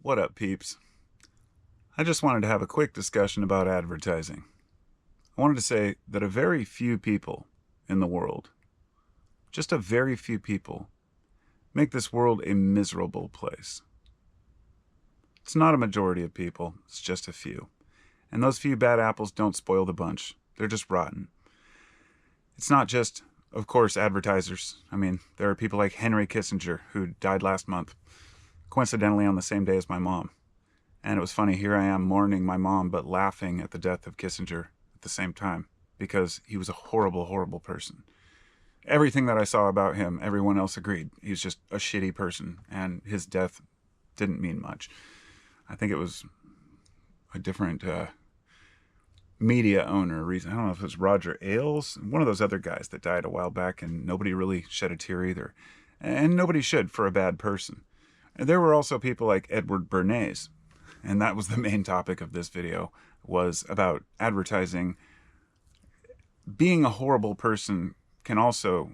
What up, peeps? I just wanted to have a quick discussion about advertising. I wanted to say that a very few people in the world, just a very few people, make this world a miserable place. It's not a majority of people, it's just a few. And those few bad apples don't spoil the bunch, they're just rotten. It's not just, of course, advertisers. I mean, there are people like Henry Kissinger, who died last month, coincidentally on the same day as my mom. And it was funny, here I am mourning my mom, but laughing at the death of Kissinger at the same time, because he was a horrible, horrible person. Everything that I saw about him, everyone else agreed. He was just a shitty person, and his death didn't mean much. I think it was a different media owner reason. I don't know if it was Roger Ailes, one of those other guys that died a while back, and nobody really shed a tear either. And nobody should for a bad person. And there were also people like Edward Bernays, and that was the main topic of this video, was about advertising. Being a horrible person can also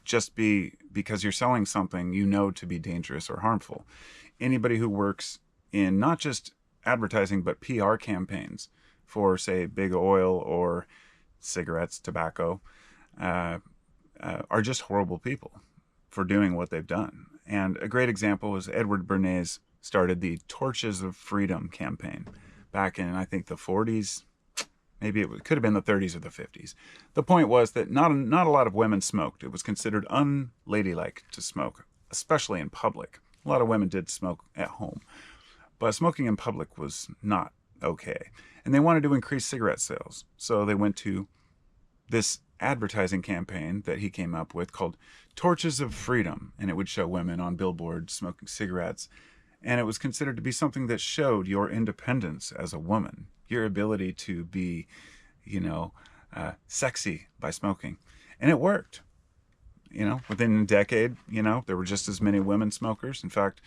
just be because you're selling something you know to be dangerous or harmful. Anybody who works in not just advertising but PR campaigns for, say, big oil or cigarettes, tobacco, are just horrible people for doing what they've done. And a great example is Edward Bernays started the Torches of Freedom campaign back in, I think, the 40s. Maybe it could have been the 30s or the 50s. The point was that not a lot of women smoked. It was considered unladylike to smoke, especially in public. A lot of women did smoke at home, but smoking in public was not okay. And they wanted to increase cigarette sales. So they went to this advertising campaign that he came up with called Torches of Freedom. And it would show women on billboards smoking cigarettes. And it was considered to be something that showed your independence as a woman, your ability to be, sexy by smoking. And it worked. Within a decade, there were just as many women smokers. In fact,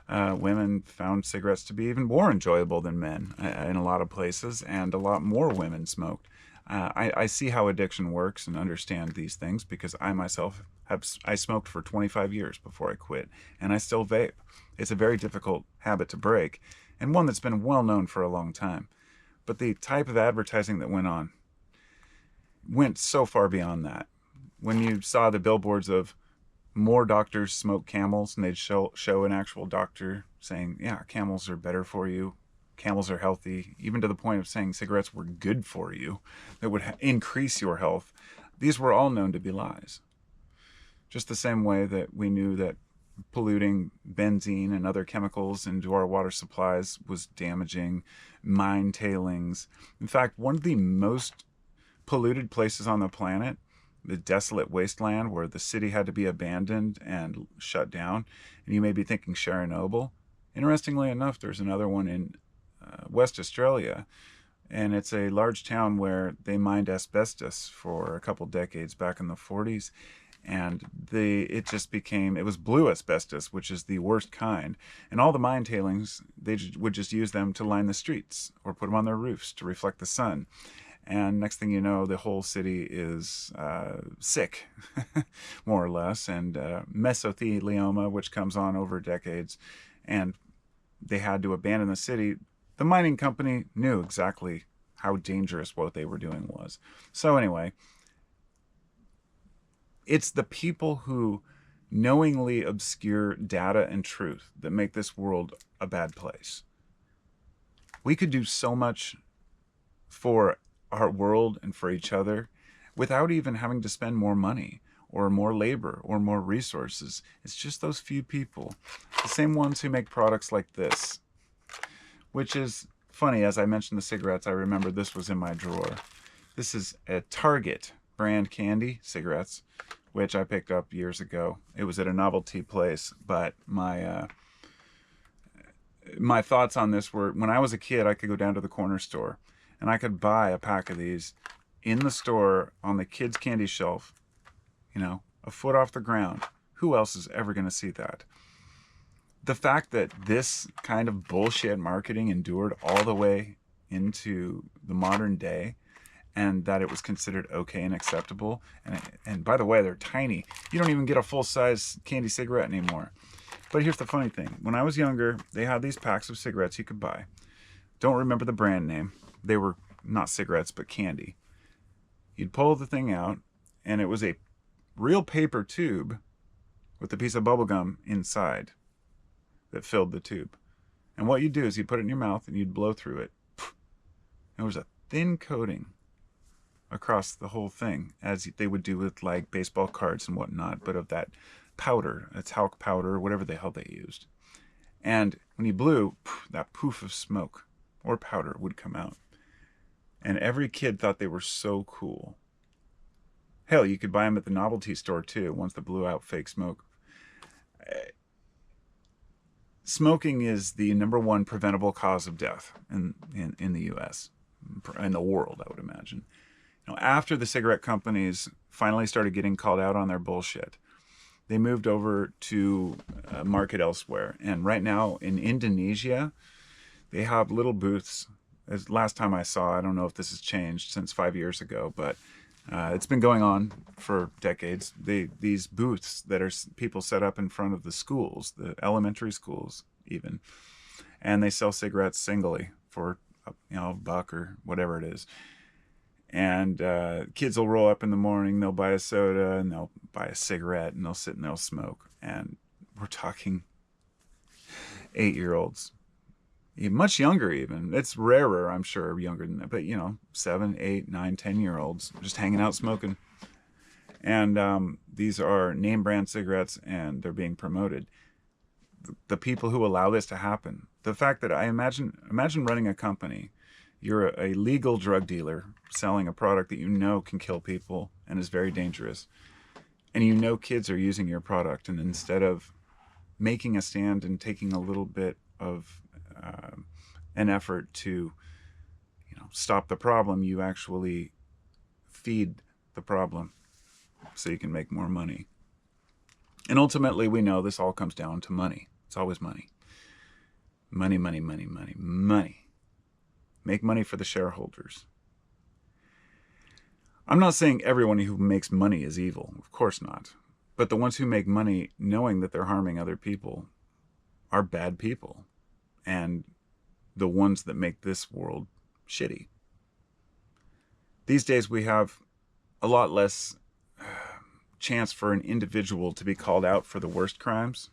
women found cigarettes to be even more enjoyable than men in a lot of places, and a lot more women smoked. I see how addiction works and understand these things because I myself I smoked for 25 years before I quit, and I still vape. It's a very difficult habit to break, and one that's been well known for a long time. But the type of advertising that went on went so far beyond that. When you saw the billboards of more doctors smoke Camels, and they'd show an actual doctor saying, yeah, Camels are better for you, Camels are healthy, even to the point of saying cigarettes were good for you, that would increase your health. These were all known to be lies. Just the same way that we knew that polluting benzene and other chemicals into our water supplies was damaging, mine tailings. In fact, one of the most polluted places on the planet, the desolate wasteland where the city had to be abandoned and shut down, and you may be thinking Chernobyl. Interestingly enough, there's another one in West Australia, and it's a large town where they mined asbestos for a couple decades back in the 40s, and it was blue asbestos, which is the worst kind, and all the mine tailings, they would just use them to line the streets or put them on their roofs to reflect the sun. And next thing you know, the whole city is sick, more or less, and mesothelioma, which comes on over decades, and they had to abandon the city. The mining company knew exactly how dangerous what they were doing was. So anyway, it's the people who knowingly obscure data and truth that make this world a bad place. We could do so much for our world and for each other without even having to spend more money or more labor or more resources. It's just those few people, the same ones who make products like this, which is funny. As I mentioned the cigarettes, I remember this was in my drawer. This is a Target brand candy cigarettes, which I picked up years ago. It was at a novelty place, but my thoughts on this were, when I was a kid, I could go down to the corner store and I could buy a pack of these in the store on the kids' candy shelf, a foot off the ground. Who else is ever going to see that? The fact that this kind of bullshit marketing endured all the way into the modern day, and that it was considered okay and acceptable. And by the way, they're tiny. You don't even get a full-size candy cigarette anymore. But here's the funny thing. When I was younger, they had these packs of cigarettes you could buy. Don't remember the brand name. They were not cigarettes, but candy. You'd pull the thing out, and it was a real paper tube with a piece of bubble gum inside that filled the tube. And what you'd do is you'd put it in your mouth and you'd blow through it. There was a thin coating across the whole thing, as they would do with like baseball cards and whatnot, but of that powder, a talc powder, whatever the hell they used. And when you blew, that poof of smoke or powder would come out. And every kid thought they were so cool. Hell, you could buy them at the novelty store too, ones that blew out fake smoke. Smoking is the #1 preventable cause of death in the U.S., in the world, I would imagine. After the cigarette companies finally started getting called out on their bullshit, they moved over to market elsewhere. And right now in Indonesia, they have little booths. As last time I saw, I don't know if this has changed since 5 years ago, but it's been going on for decades. These booths that are people set up in front of the schools, the elementary schools even, and they sell cigarettes singly for a buck or whatever it is. And kids will roll up in the morning, they'll buy a soda and they'll buy a cigarette and they'll sit and they'll smoke. And we're talking 8-year-olds, much younger even. It's rarer, I'm sure, younger than that, but 7, 8, 9, 10-year-olds just hanging out smoking. And these are name brand cigarettes and they're being promoted. The people who allow this to happen, the fact that I imagine running a company. You're a legal drug dealer selling a product that can kill people and is very dangerous. And kids are using your product. And instead of making a stand and taking a little bit of an effort to stop the problem, you actually feed the problem so you can make more money. And ultimately, we know this all comes down to money. It's always money. Money, money, money, money, money. Make money for the shareholders. I'm not saying everyone who makes money is evil. Of course not. But the ones who make money knowing that they're harming other people are bad people. And the ones that make this world shitty. These days we have a lot less chance for an individual to be called out for the worst crimes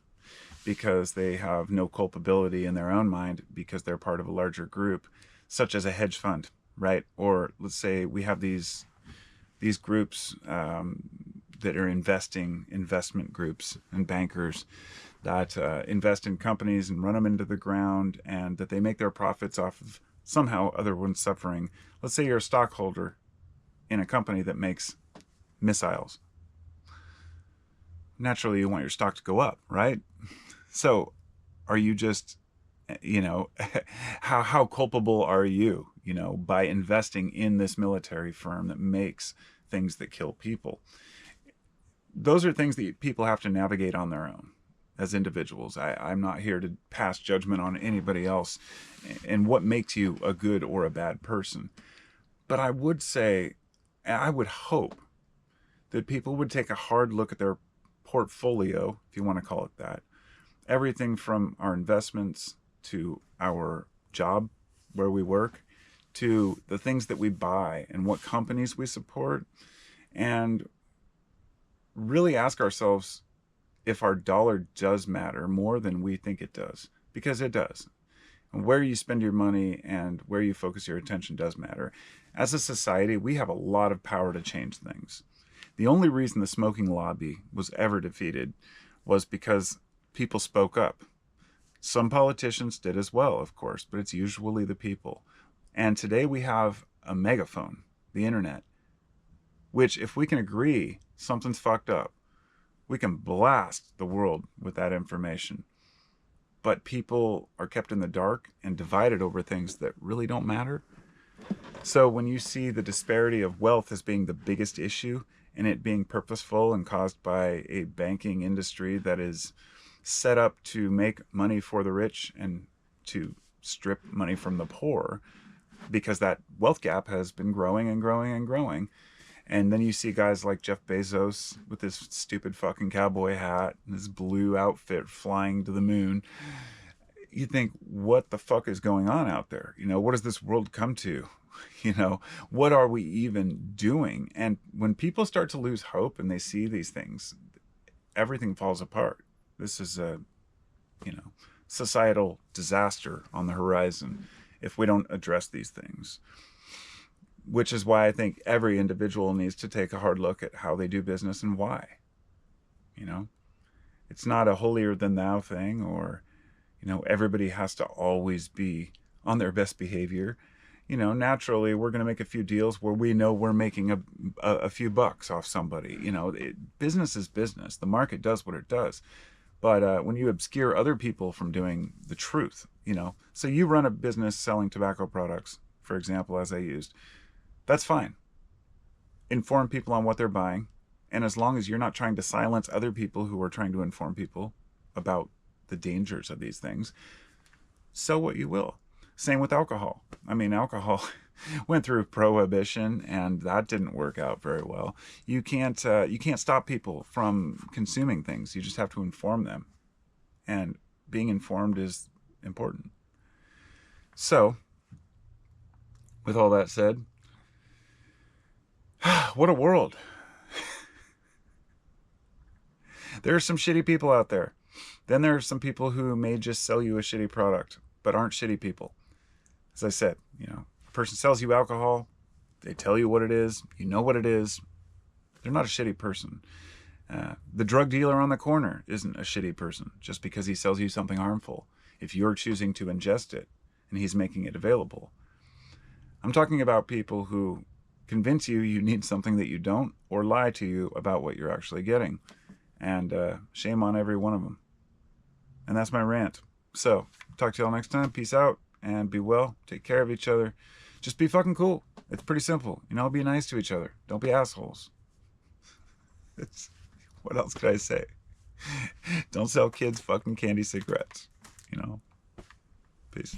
because they have no culpability in their own mind because they're part of a larger group, such as a hedge fund, right? Or let's say we have these groups that are investment groups and bankers that invest in companies and run them into the ground, and that they make their profits off of somehow other ones suffering. Let's say you're a stockholder in a company that makes missiles. Naturally, you want your stock to go up, right? So are you just, how culpable are you, by investing in this military firm that makes things that kill people? Those are things that people have to navigate on their own as individuals. I'm not here to pass judgment on anybody else and what makes you a good or a bad person. But I would say, I would hope that people would take a hard look at their portfolio, if you want to call it that. Everything from our investments to our job where we work to the things that we buy and what companies we support, and really ask ourselves if our dollar does matter more than we think it does, because it does. And where you spend your money and where you focus your attention does matter. As a society, we have a lot of power to change things. The only reason the smoking lobby was ever defeated was because people spoke up. Some politicians did as well, of course, but it's usually the people. And today we have a megaphone, the internet, which if we can agree something's fucked up, we can blast the world with that information. But people are kept in the dark and divided over things that really don't matter. So when you see the disparity of wealth as being the biggest issue, and it being purposeful and caused by a banking industry that is set up to make money for the rich and to strip money from the poor, because that wealth gap has been growing and growing and growing, And then you see guys like Jeff Bezos with his stupid fucking cowboy hat and his blue outfit flying to the moon. You think, what the fuck is going on out there? What does this world come to? What are we even doing? And when people start to lose hope and they see these things, everything falls apart. This is a, societal disaster on the horizon if we don't address these things. Which is why I think every individual needs to take a hard look at how they do business and why. It's not a holier than thou thing, or, everybody has to always be on their best behavior. Naturally, we're going to make a few deals where we know we're making a few bucks off somebody. Business is business. The market does what it does. But when you obscure other people from doing the truth, so you run a business selling tobacco products, for example, as I used, that's fine. Inform people on what they're buying. And as long as you're not trying to silence other people who are trying to inform people about the dangers of these things, sell what you will. Same with alcohol. Alcohol went through prohibition, and that didn't work out very well. You can't stop people from consuming things. You just have to inform them. And being informed is important. So, with all that said, what a world. There are some shitty people out there. Then there are some people who may just sell you a shitty product, but aren't shitty people. As I said, a person sells you alcohol, they tell you what it is, you know what it is, they're not a shitty person. The drug dealer on the corner isn't a shitty person just because he sells you something harmful, if you're choosing to ingest it and he's making it available. I'm talking about people who convince you need something that you don't, or lie to you about what you're actually getting. And shame on every one of them. And that's my rant. So, talk to y'all next time. Peace out, and be well. Take care of each other. Just be fucking cool. It's pretty simple. Be nice to each other. Don't be assholes. What else could I say? Don't sell kids fucking candy cigarettes. Peace.